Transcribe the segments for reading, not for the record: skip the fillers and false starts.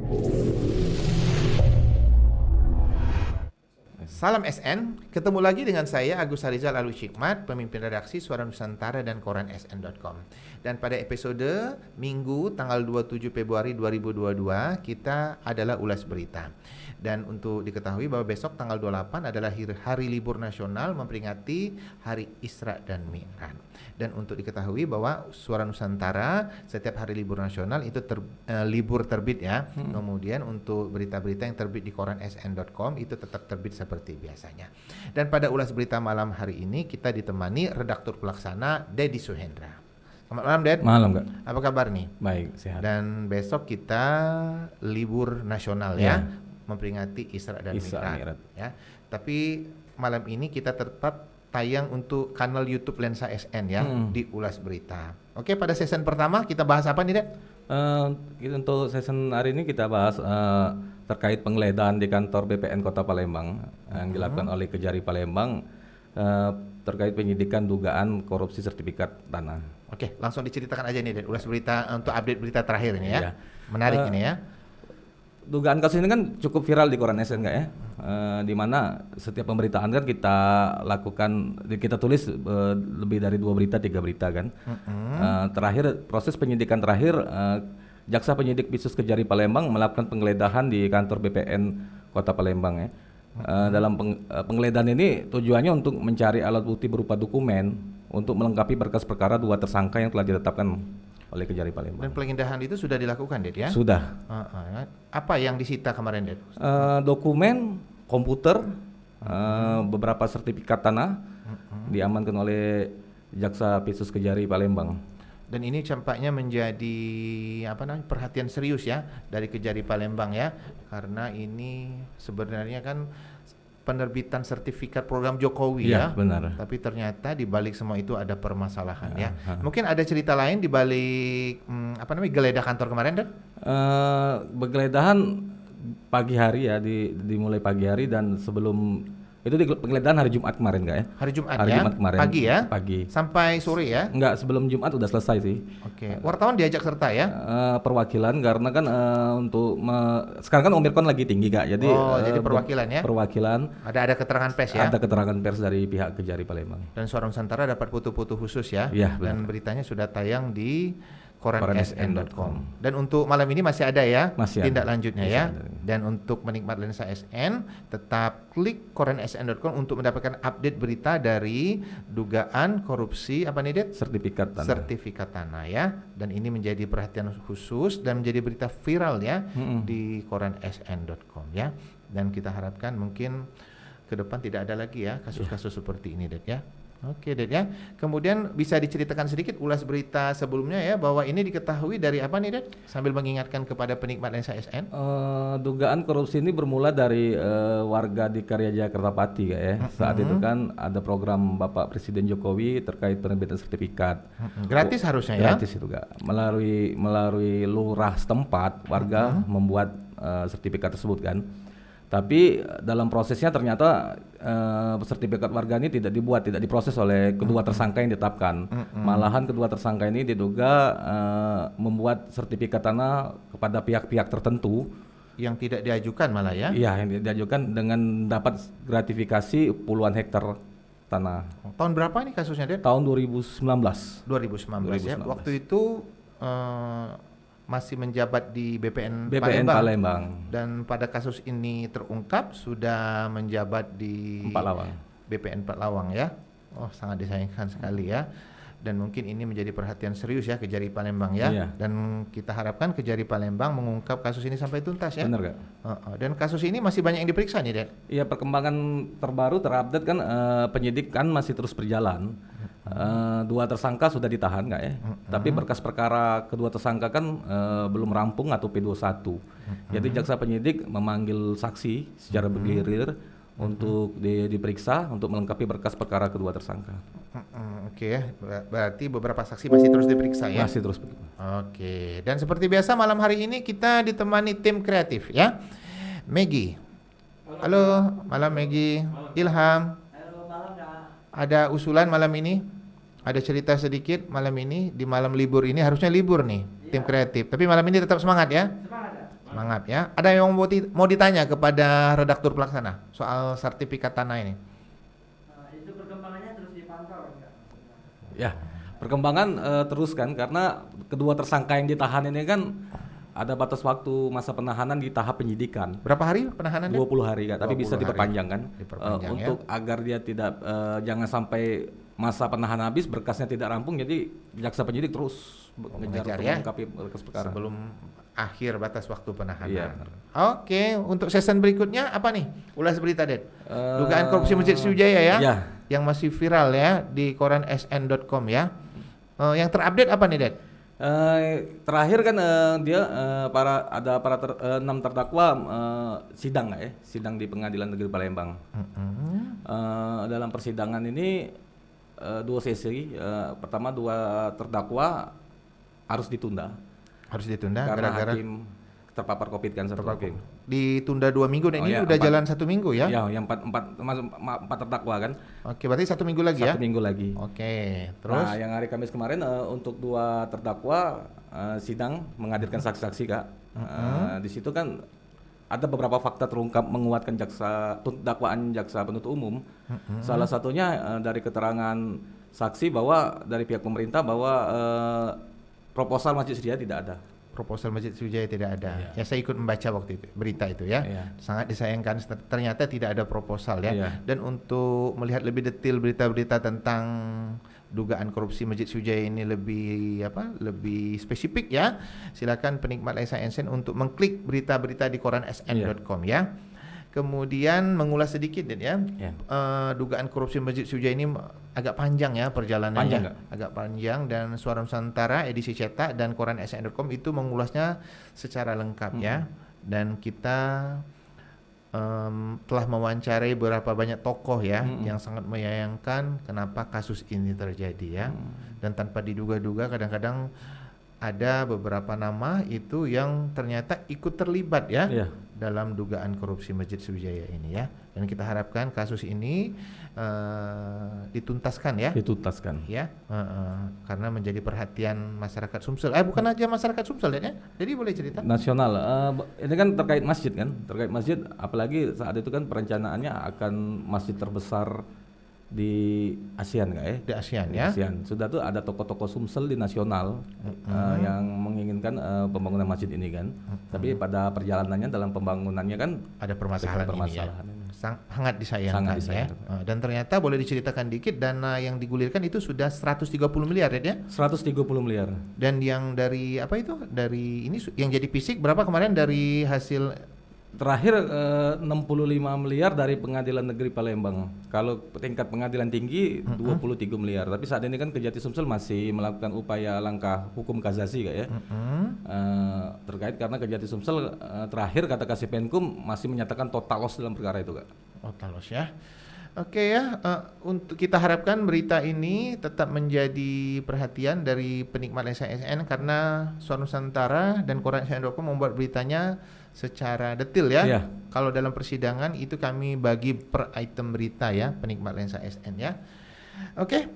Salam SN, ketemu lagi dengan saya Agus Harizal Alushikmat, pemimpin redaksi Suara Nusantara dan koran SN.com. Dan pada episode Minggu tanggal 27 Februari 2022 kita adalah ulas berita. Dan untuk diketahui bahwa besok tanggal 28 adalah hari libur nasional memperingati Hari Isra dan Mi'raj. Dan untuk diketahui bahwa Suara Nusantara setiap hari libur nasional itu libur terbit ya. Kemudian untuk berita-berita yang terbit di koran SN.com itu tetap terbit seperti biasanya. Dan pada ulas berita malam hari ini kita ditemani redaktur pelaksana Dedi Suhendra. Selamat malam, Ded. Malam, Kak. Apa kabar nih? Baik, sehat. Dan besok kita libur nasional ya, memperingati Isra dan Mi'raj ya. Tapi malam ini kita tetap tayang untuk kanal YouTube Lensa SN ya di ulas berita. Oke, pada season pertama kita bahas apa nih, Ded? Untuk season hari ini kita bahas terkait penggeledahan di kantor BPN Kota Palembang yang dilakukan oleh Kejari Palembang terkait penyidikan dugaan korupsi sertifikat tanah. Oke, langsung diceritakan aja nih, Ded, ulas berita untuk update berita terakhir ini ya. Iya. Menarik ini ya. Dugaan kasus ini kan cukup viral di koran SN, nggak ya? Di mana setiap pemberitaan kan kita lakukan, kita tulis lebih dari 2 berita, 3 berita kan. Terakhir proses penyidikan terakhir, Jaksa Penyidik Khusus Kejari Palembang melakukan penggeledahan di kantor BPN Kota Palembang ya. Dalam penggeledahan ini tujuannya untuk mencari alat bukti berupa dokumen untuk melengkapi berkas perkara 2 tersangka yang telah ditetapkan oleh Kejari Palembang. Dan penggeledahan itu sudah dilakukan, Ded ya? Sudah. Apa yang disita kemarin, Ded? Dokumen, komputer, beberapa sertifikat tanah diamankan oleh Jaksa Khusus Kejari Palembang. Dan ini campaknya menjadi perhatian serius ya dari Kejari Palembang ya, karena ini sebenarnya kan penerbitan sertifikat program Jokowi ya. Benar. Tapi ternyata di balik semua itu ada permasalahan ya. Mungkin ada cerita lain di balik geledah kantor kemarin, Dan? Penggeledahan pagi hari ya, dimulai pagi hari dan sebelum itu penggeledahan hari Jumat kemarin, nggak ya? Hari Jumat kemarin. Pagi ya? Pagi. Sampai sore ya? Enggak, sebelum Jumat udah selesai sih. Oke. Wartawan diajak serta ya? Perwakilan karena kan sekarang kan Omikron lagi tinggi, Kak. Jadi jadi perwakilan ya? Perwakilan. Ada keterangan pers ya? Ada keterangan pers dari pihak Kejari Palembang. Dan Suara Nusantara dapat foto-foto khusus ya? Iya, dan beritanya sudah tayang di koran.sn.com. Dan untuk malam ini masih ada ya tindak lanjutnya ya. Dan untuk menikmati Lensa SN tetap klik koran.sn.com untuk mendapatkan update berita dari dugaan korupsi apa nih, Det? Sertifikat tanah ya. Dan ini menjadi perhatian khusus dan menjadi berita viral ya di koran.sn.com ya. Dan kita harapkan mungkin ke depan tidak ada lagi ya kasus-kasus seperti ini, Det ya. Oke, Ded ya. Kemudian bisa diceritakan sedikit ulas berita sebelumnya ya, bahwa ini diketahui dari apa nih, Ded? Sambil mengingatkan kepada penikmat Lensa SN. Dugaan korupsi ini bermula dari warga di Karya Kertapati ya. Saat itu kan ada program Bapak Presiden Jokowi terkait penerbitan sertifikat. Gratis harusnya ya? Gratis itu, Kak. Melalui lurah setempat warga membuat sertifikat tersebut kan. Tapi dalam prosesnya ternyata sertifikat warga ini tidak diproses oleh kedua tersangka yang ditetapkan. Malahan kedua tersangka ini diduga membuat sertifikat tanah kepada pihak-pihak tertentu yang tidak diajukan malah ya? Iya, yang diajukan dengan dapat gratifikasi puluhan hektar tanah. Tahun berapa ini kasusnya, Ded? Tahun 2019. 2019 ya. Waktu itu masih menjabat di BPN Palembang. Dan pada kasus ini terungkap sudah menjabat di BPN 4 Lawang ya. Oh, sangat disayangkan sekali ya. Dan mungkin ini menjadi perhatian serius ya Kejari Palembang ya. Iya. Dan kita harapkan Kejari Palembang mengungkap kasus ini sampai tuntas ya. Benar, Kak. Dan kasus ini masih banyak yang diperiksa nih, Den. Iya, perkembangan terbaru terupdate kan penyidikan masih terus berjalan. 2 tersangka sudah ditahan, nggak ya? Tapi berkas perkara kedua tersangka kan belum rampung atau P21. Jadi jaksa penyidik memanggil saksi secara bergilir untuk diperiksa untuk melengkapi berkas perkara kedua tersangka. Oke ya, berarti beberapa saksi masih terus diperiksa ya? Masih terus. Oke, dan seperti biasa malam hari ini kita ditemani tim kreatif ya. Maggie. Halo, malam Maggie. Ilham. Halo, malam Kak. Ada usulan malam ini? Ada cerita sedikit malam ini, di malam libur ini harusnya libur nih, tim kreatif. Tapi malam ini tetap semangat ya? Semangat, Kak. Semangat ya. Ada yang mau ditanya kepada redaktur pelaksana soal sertifikat tanah ini? Itu perkembangannya terus dipantau enggak? Ya, perkembangan terus kan karena kedua tersangka yang ditahan ini kan ada batas waktu masa penahanan di tahap penyidikan. Berapa hari penahanan? 20 hari Kak, tapi 20 bisa hari. diperpanjang kan. Diperpanjang, untuk agar dia tidak jangan sampai masa penahanan habis berkasnya tidak rampung, jadi jaksa penyidik terus mengejar mengejar untuk ya, melengkapi berkas perkara. sebelum akhir batas waktu penahanan. Iya, benar. Oke, untuk season berikutnya apa nih? Ulas berita, Det. Dugaan korupsi Masjid Sriwijaya ya, Iya. yang masih viral ya di koran sn.com ya. Yang terupdate apa nih, Det? Terakhir kan dia ada 6 terdakwa sidang nggak ya? Sidang di Pengadilan Negeri Palembang. Dalam persidangan ini 2 sesi. Pertama 2 terdakwa harus ditunda Harus ditunda karena gara-gara hakim terpapar COVID kan satu hakim. ditunda 2 minggu. Dan Oh ini ya, udah 4 jalan 1 minggu ya? Ya, yang 4 terdakwa kan. Oke, berarti 1 minggu lagi ya? 1 minggu lagi. Oke, terus? Nah, yang hari Kamis kemarin untuk 2 terdakwa sidang menghadirkan saksi-saksi Kak. Di situ kan ada beberapa fakta terungkap menguatkan dakwaan jaksa penuntut umum. Salah satunya dari keterangan saksi bahwa dari pihak pemerintah bahwa proposal Masjid Sriwijaya tidak ada. Proposal Masjid Sriwijaya tidak ada. Iya. Ya, saya ikut membaca waktu itu berita itu ya. Iya. Sangat disayangkan ternyata tidak ada proposal ya. Iya. Dan untuk melihat lebih detail berita-berita tentang dugaan korupsi Masjid Sriwijaya ini lebih spesifik ya. Silakan penikmat Laisa Ensen untuk mengklik berita-berita di koran sn.com ya. Kemudian mengulas sedikit ya. Ya. Dugaan korupsi Masjid Sriwijaya ini agak panjang ya perjalanannya. Panjang nggak? Agak panjang, dan Suara Nusantara edisi cetak dan koran sn.com itu mengulasnya secara lengkap ya. Dan kita telah mewawancarai beberapa banyak tokoh ya yang sangat menyayangkan kenapa kasus ini terjadi ya. Dan tanpa diduga-duga kadang-kadang ada beberapa nama itu yang ternyata ikut terlibat ya Iya. dalam dugaan korupsi Masjid Sriwijaya ini ya. Dan kita harapkan kasus ini dituntaskan ya. Dituntaskan. Ya, karena menjadi perhatian masyarakat Sumsel. Bukan aja masyarakat Sumsel ya. Jadi boleh cerita? Nasional. Ini kan terkait masjid kan, terkait masjid. Apalagi saat itu kan perencanaannya akan masjid terbesar di ASEAN nggak ya? Di ASEAN Di ya. ASEAN. Sudah tuh ada tokoh-tokoh Sumsel di nasional yang menginginkan pembangunan masjid ini kan. Tapi pada perjalanannya dalam pembangunannya kan Ada permasalahan, permasalahan ini ya. ini. Sangat disayangkan, Sangat ya. disayangkan. Dan ternyata boleh diceritakan dikit, dana yang digulirkan itu sudah 130 miliar ya. 130 miliar. Dan yang dari apa itu? Dari ini yang jadi fisik berapa kemarin dari hasil Terakhir 65 miliar dari Pengadilan Negeri Palembang. Kalau tingkat pengadilan tinggi 23 miliar. Tapi saat ini kan Kejati Sumsel masih melakukan upaya langkah hukum kasasi Kak ya. Terkait karena Kejati Sumsel terakhir kata Kasih Penkum masih menyatakan total loss dalam perkara itu Kak. Talos ya. Oke ya, untuk kita harapkan berita ini tetap menjadi perhatian dari penikmat SN karena Suara Nusantara dan koran SN.com membuat beritanya secara detail ya. Iya. Kalau dalam persidangan itu kami bagi per item berita ya, penikmat lensa SN ya. Oke,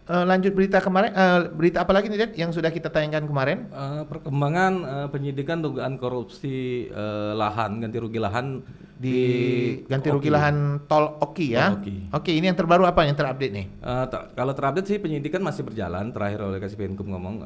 lanjut berita kemarin. Berita apa lagi nih, Ded, yang sudah kita tayangkan kemarin? Perkembangan penyidikan dugaan korupsi lahan, ganti rugi lahan Di ganti rugi Oki. lahan tol Oki ya. Tol Oki. Oke, ini yang terbaru apa yang terupdate nih? Kalau terupdate sih penyidikan masih berjalan. Terakhir oleh Kasih Penkum ngomong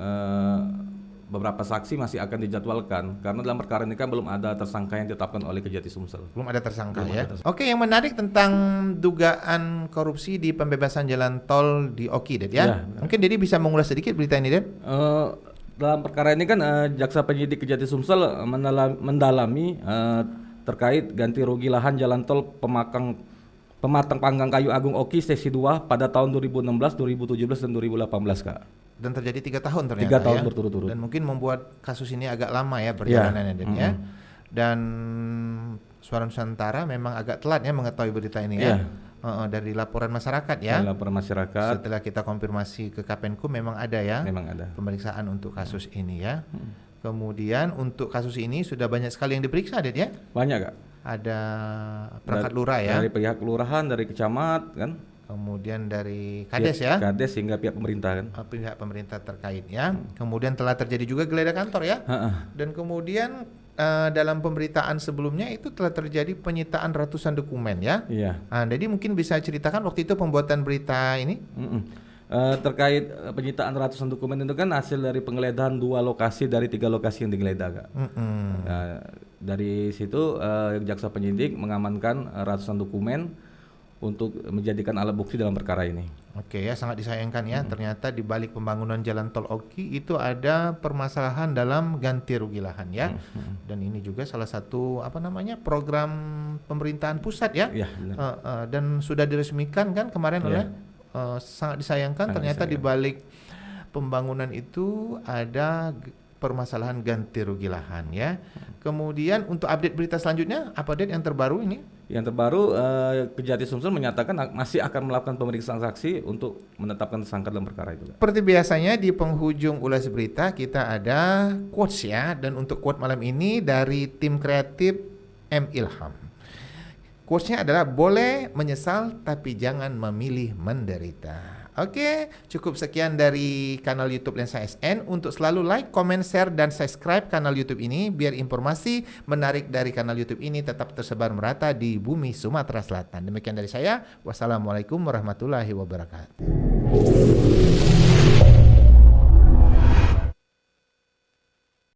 beberapa saksi masih akan dijadwalkan karena dalam perkara ini kan belum ada tersangka yang ditetapkan oleh Kejati Sumsel. Belum ada tersangka Belum ya. ada tersangka. Oke, yang menarik tentang dugaan korupsi di pembebasan jalan tol di Oki, Ded ya. Ya, benar. Mungkin Dedi bisa mengulas sedikit berita ini, Ded. Dalam perkara ini kan jaksa penyidik Kejati Sumsel mendalami terkait ganti rugi lahan jalan tol Pematang Panggang Kayu Agung Oki Seksi 2 pada tahun 2016, 2017 dan 2018 Kak. Dan terjadi 3 tahun ternyata 3 tahun ya. berturut-turut. Dan mungkin membuat kasus ini agak lama ya perjalanannya, Ded ya. Dan Suara Nusantara memang agak telat ya mengetahui berita ini ya. Dari laporan masyarakat ya. Dari laporan masyarakat Setelah kita konfirmasi ke Kapenkum memang ada ya. memang ada. Pemeriksaan untuk kasus ini ya. Kemudian untuk kasus ini sudah banyak sekali yang diperiksa, Ded ya. Banyak Kak. Ada perangkat lurah ya. Dari pihak kelurahan, dari kecamat kan. Kemudian dari Kades ya. Kades hingga pihak pemerintah kan. Pihak pemerintah terkait ya. Kemudian telah terjadi juga geledah kantor ya. Dan kemudian dalam pemberitaan sebelumnya itu telah terjadi penyitaan ratusan dokumen ya. Iya. Jadi mungkin bisa ceritakan waktu itu pembuatan berita ini. Terkait penyitaan ratusan dokumen itu kan hasil dari penggeledahan 2 lokasi dari 3 lokasi yang digeledah, Kak. Nah, dari situ jaksa penyidik mengamankan ratusan dokumen untuk menjadikan alat bukti dalam perkara ini. Oke ya, sangat disayangkan ya. Ternyata di balik pembangunan jalan tol Oki itu ada permasalahan dalam ganti rugi lahan ya. Dan ini juga salah satu program pemerintahan pusat ya. Iya, benar. Dan sudah diresmikan kan kemarin oleh. Sangat disayangkan ternyata di balik pembangunan itu ada permasalahan ganti rugi lahan ya. Kemudian untuk update berita selanjutnya, apa update yang terbaru ini? Yang terbaru, Kejati Sumsel menyatakan masih akan melakukan pemeriksaan saksi untuk menetapkan tersangka dalam perkara itu. Seperti biasanya di penghujung ulas berita kita ada quotes ya, dan untuk quote malam ini dari tim kreatif M Ilham. Quotes-nya adalah boleh menyesal tapi jangan memilih menderita. Oke, cukup sekian dari kanal YouTube Lensa SN. Untuk selalu like, comment, share, dan subscribe kanal YouTube ini biar informasi menarik dari kanal YouTube ini tetap tersebar merata di bumi Sumatera Selatan. Demikian dari saya. Wassalamualaikum warahmatullahi wabarakatuh.